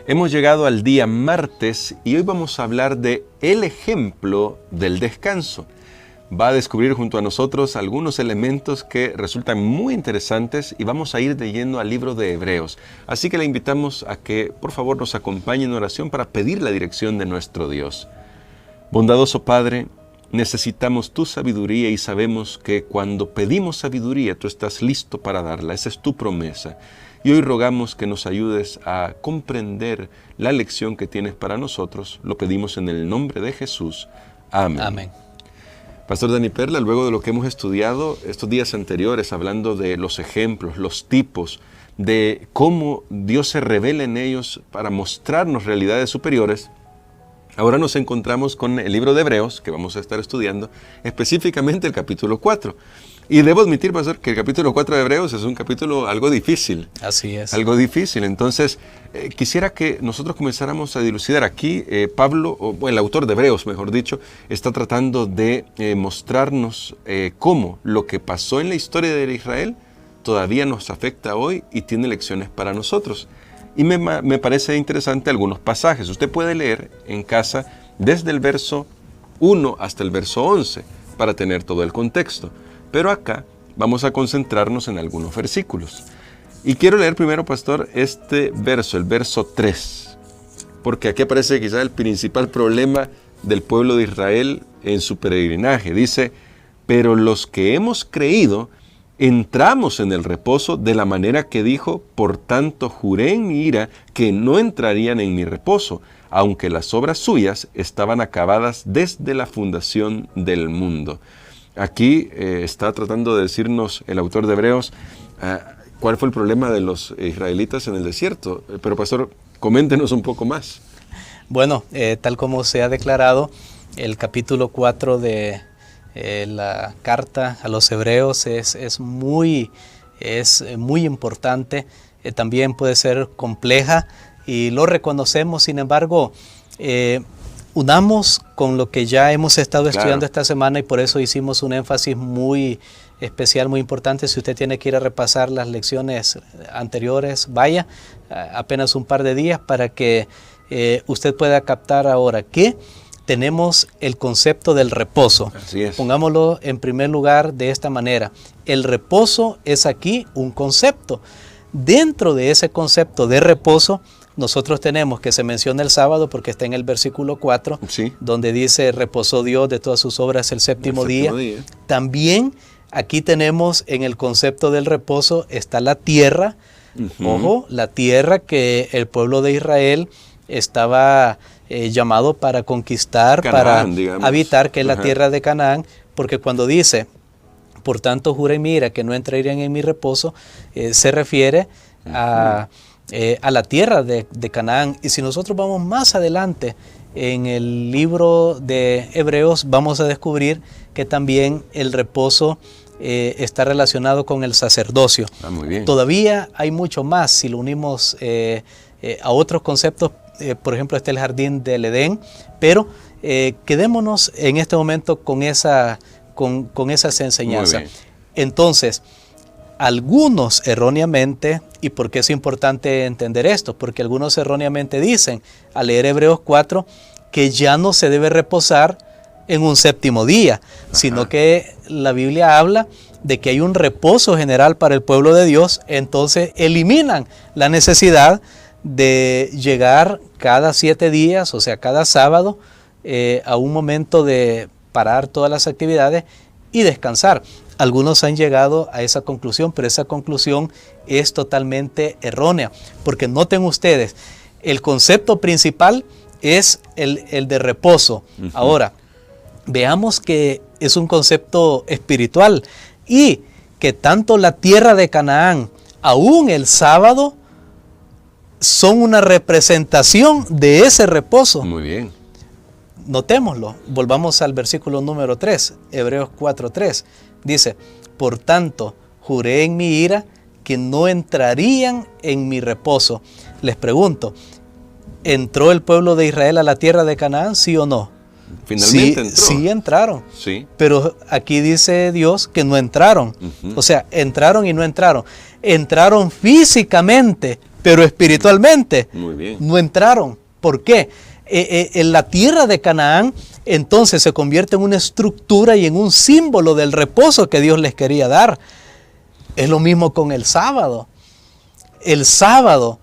Hemos llegado al día martes y hoy vamos a hablar de el ejemplo del descanso. Va a descubrir junto a nosotros algunos elementos que resultan muy interesantes y vamos a ir de lleno al libro de Hebreos. Así que le invitamos a que por favor nos acompañe en oración para pedir la dirección de nuestro Dios. Bondadoso Padre, necesitamos tu sabiduría y sabemos que cuando pedimos sabiduría tú estás listo para darla. Esa es tu promesa. Y hoy rogamos que nos ayudes a comprender la lección que tienes para nosotros. Lo pedimos en el nombre de Jesús. Amén. Amén. Pastor Dani Perla, luego de lo que hemos estudiado estos días anteriores, hablando de los ejemplos, los tipos, de cómo Dios se revela en ellos para mostrarnos realidades superiores, ahora nos encontramos con el libro de Hebreos, que vamos a estar estudiando, específicamente el capítulo 4. Y debo admitir, pastor, que el capítulo 4 de Hebreos es un capítulo algo difícil. Así es. Algo difícil. Entonces, quisiera que nosotros comenzáramos a dilucidar. Aquí Pablo, o el autor de Hebreos, mejor dicho, está tratando de mostrarnos cómo lo que pasó en la historia de Israel todavía nos afecta hoy y tiene lecciones para nosotros. Y me parece interesante algunos pasajes. Usted puede leer en casa desde el verso 1 hasta el verso 11 para tener todo el contexto. Pero acá vamos a concentrarnos en algunos versículos. Y quiero leer primero, pastor, este verso, el verso 3. Porque aquí aparece quizás el principal problema del pueblo de Israel en su peregrinaje. Dice, pero los que hemos creído entramos en el reposo de la manera que dijo, por tanto juré en mi ira que no entrarían en mi reposo, aunque las obras suyas estaban acabadas desde la fundación del mundo. Aquí está tratando de decirnos el autor de Hebreos cuál fue el problema de los israelitas en el desierto. Pero pastor, coméntenos un poco más. Bueno, tal como se ha declarado, el capítulo 4 de la carta a los Hebreos es muy importante. También puede ser compleja y lo reconocemos. Sin embargo, unamos con lo que ya hemos estado estudiando esta semana y por eso hicimos un énfasis muy especial, muy importante. Si usted tiene que ir a repasar las lecciones anteriores, vaya apenas un par de días para que usted pueda captar ahora que tenemos el concepto del reposo. Así es. Pongámoslo en primer lugar de esta manera. El reposo es aquí un concepto. Dentro de ese concepto de reposo, nosotros tenemos que se menciona el sábado porque está en el versículo 4, sí, donde dice, reposó Dios de todas sus obras el séptimo día. También aquí tenemos en el concepto del reposo está la tierra. Ojo, la tierra que el pueblo de Israel estaba llamado para conquistar, Canaán, para digamos, habitar, que es la tierra de Canaán, porque cuando dice, por tanto juré en mi ira que no entrarían en mi reposo, se refiere a la tierra de Canaán. Y si nosotros vamos más adelante en el libro de Hebreos, vamos a descubrir que también el reposo está relacionado con el sacerdocio. Muy bien. Todavía hay mucho más si lo unimos a otros conceptos. Por ejemplo, está el jardín del Edén, pero quedémonos en este momento con esas enseñanzas. Entonces, algunos erróneamente, ¿y por qué es importante entender esto? Porque algunos erróneamente dicen, al leer Hebreos 4, que ya no se debe reposar en un séptimo día, sino que la Biblia habla de que hay un reposo general para el pueblo de Dios. Entonces eliminan la necesidad de llegar cada 7 días, o sea, cada sábado, a un momento de parar todas las actividades y descansar. Algunos han llegado a esa conclusión, pero esa conclusión es totalmente errónea, porque noten ustedes, el concepto principal es el de reposo. Ahora, veamos que es un concepto espiritual y que tanto la tierra de Canaán, aún el sábado, son una representación de ese reposo. Muy bien. Notémoslo, volvamos al versículo número 3, Hebreos 4:3. Dice, por tanto, juré en mi ira que no entrarían en mi reposo. Les pregunto, ¿entró el pueblo de Israel a la tierra de Canaán, sí o no? Finalmente entró. Sí entraron, sí. Pero aquí dice Dios que no entraron. O sea, entraron y no entraron. Entraron físicamente, pero espiritualmente Muy bien. no entraron. ¿Por qué? En la tierra de Canaán entonces se convierte en una estructura y en un símbolo del reposo que Dios les quería dar. Es lo mismo con el sábado. El sábado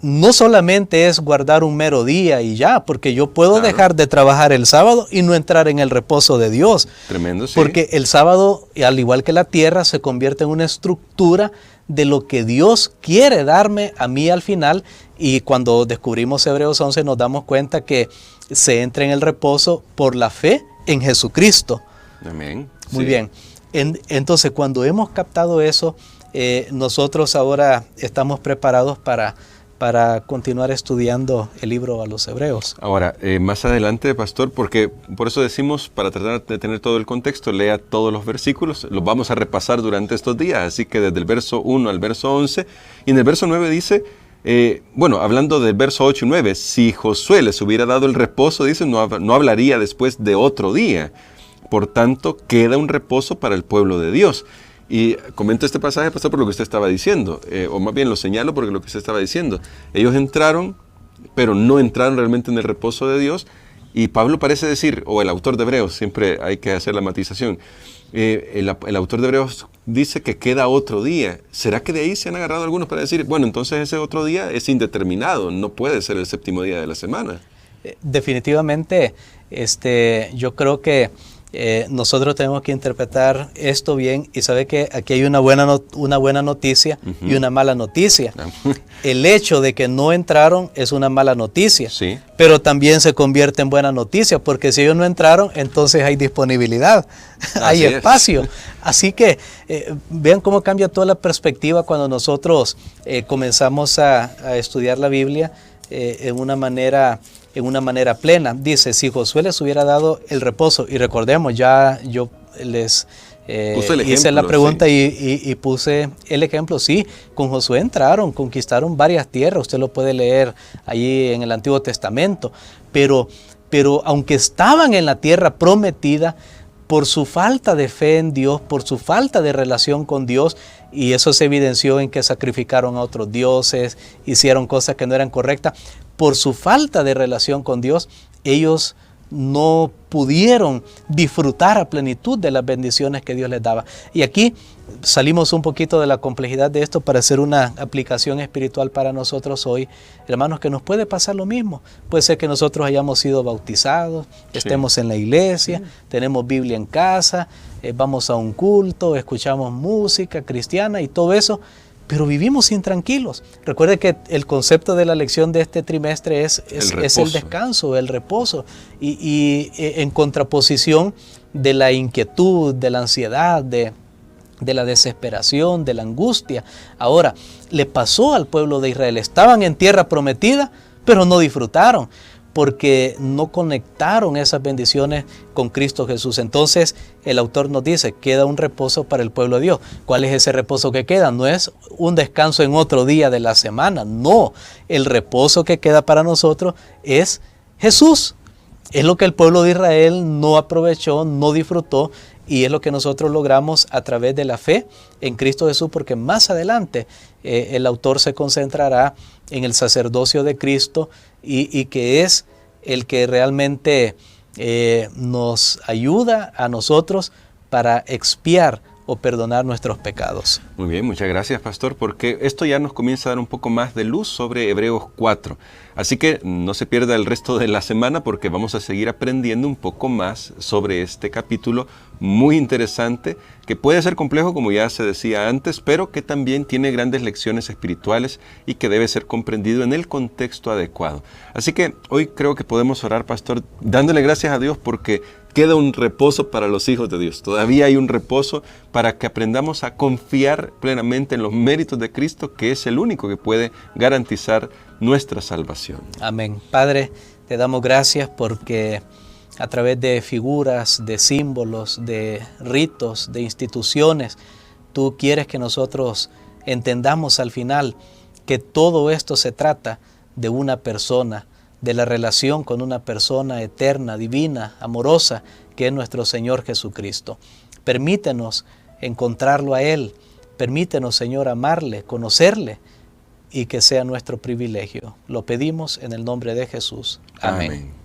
no solamente es guardar un mero día y ya, porque yo puedo dejar de trabajar el sábado y no entrar en el reposo de Dios. Tremendo, sí. Porque el sábado, al igual que la tierra, se convierte en una estructura de lo que Dios quiere darme a mí al final. Y cuando descubrimos Hebreos 11 nos damos cuenta que se entra en el reposo por la fe en Jesucristo. Amén. Muy Sí. bien. Entonces, cuando hemos captado eso, nosotros ahora estamos preparados para continuar estudiando el libro a los Hebreos. Ahora, más adelante, pastor, porque por eso decimos, para tratar de tener todo el contexto, lea todos los versículos, los vamos a repasar durante estos días, así que desde el verso 1 al verso 11, y en el verso 9 dice, hablando del verso 8 y 9, si Josué les hubiera dado el reposo, dice, no hablaría después de otro día, por tanto, queda un reposo para el pueblo de Dios. Y comento este pasaje, pastor, por lo que usted estaba diciendo, o más bien lo señalo porque lo que usted estaba diciendo. Ellos entraron, pero no entraron realmente en el reposo de Dios. Y Pablo parece decir, o el autor de Hebreos, siempre hay que hacer la matización, el autor de Hebreos dice que queda otro día. ¿Será que de ahí se han agarrado algunos para decir, bueno, entonces ese otro día es indeterminado, no puede ser el séptimo día de la semana? Definitivamente, yo creo que nosotros tenemos que interpretar esto bien, y sabe que aquí hay una buena noticia y una mala noticia. El hecho de que no entraron es una mala noticia, Sí. pero también se convierte en buena noticia, porque si ellos no entraron, entonces hay disponibilidad, hay espacio. Así que vean cómo cambia toda la perspectiva cuando nosotros comenzamos a estudiar la Biblia en una manera plena. Dice, si Josué les hubiera dado el reposo, y recordemos, ya yo les hice la pregunta, sí. y puse el ejemplo. Sí, con Josué entraron, conquistaron varias tierras, usted lo puede leer allí en el Antiguo Testamento, pero aunque estaban en la tierra prometida, por su falta de fe en Dios, por su falta de relación con Dios, y eso se evidenció en que sacrificaron a otros dioses, hicieron cosas que no eran correctas, por su falta de relación con Dios, ellos no pudieron disfrutar a plenitud de las bendiciones que Dios les daba. Y aquí salimos un poquito de la complejidad de esto para hacer una aplicación espiritual para nosotros hoy. Hermanos, que nos puede pasar lo mismo. Puede ser que nosotros hayamos sido bautizados, estemos en la iglesia, tenemos Biblia en casa, vamos a un culto, escuchamos música cristiana y todo eso, pero vivimos intranquilos. Recuerde que el concepto de la lección de este trimestre es el descanso, el reposo, y en contraposición de la inquietud, de la ansiedad, de la desesperación, de la angustia. Ahora, le pasó al pueblo de Israel, estaban en tierra prometida, pero no disfrutaron, porque no conectaron esas bendiciones con Cristo Jesús. Entonces el autor nos dice, queda un reposo para el pueblo de Dios. ¿Cuál es ese reposo que queda? No es un descanso en otro día de la semana, no. El reposo que queda para nosotros es Jesús. Es lo que el pueblo de Israel no aprovechó, no disfrutó, y es lo que nosotros logramos a través de la fe en Cristo Jesús, porque más adelante el autor se concentrará en el sacerdocio de Cristo y que es el que realmente nos ayuda a nosotros para expiar o perdonar nuestros pecados. Muy bien, muchas gracias, pastor, porque esto ya nos comienza a dar un poco más de luz sobre Hebreos 4. Así que no se pierda el resto de la semana, porque vamos a seguir aprendiendo un poco más sobre este capítulo muy interesante, que puede ser complejo, como ya se decía antes, pero que también tiene grandes lecciones espirituales y que debe ser comprendido en el contexto adecuado. Así que hoy creo que podemos orar, pastor, dándole gracias a Dios porque queda un reposo para los hijos de Dios. Todavía hay un reposo para que aprendamos a confiar plenamente en los méritos de Cristo, que es el único que puede garantizar nuestra salvación. Amén. Padre, te damos gracias porque a través de figuras, de símbolos, de ritos, de instituciones, tú quieres que nosotros entendamos al final que todo esto se trata de una persona, de la relación con una persona eterna, divina, amorosa, que es nuestro Señor Jesucristo. Permítenos encontrarlo a Él, permítenos, Señor, amarle, conocerle y que sea nuestro privilegio. Lo pedimos en el nombre de Jesús. Amén. Amén.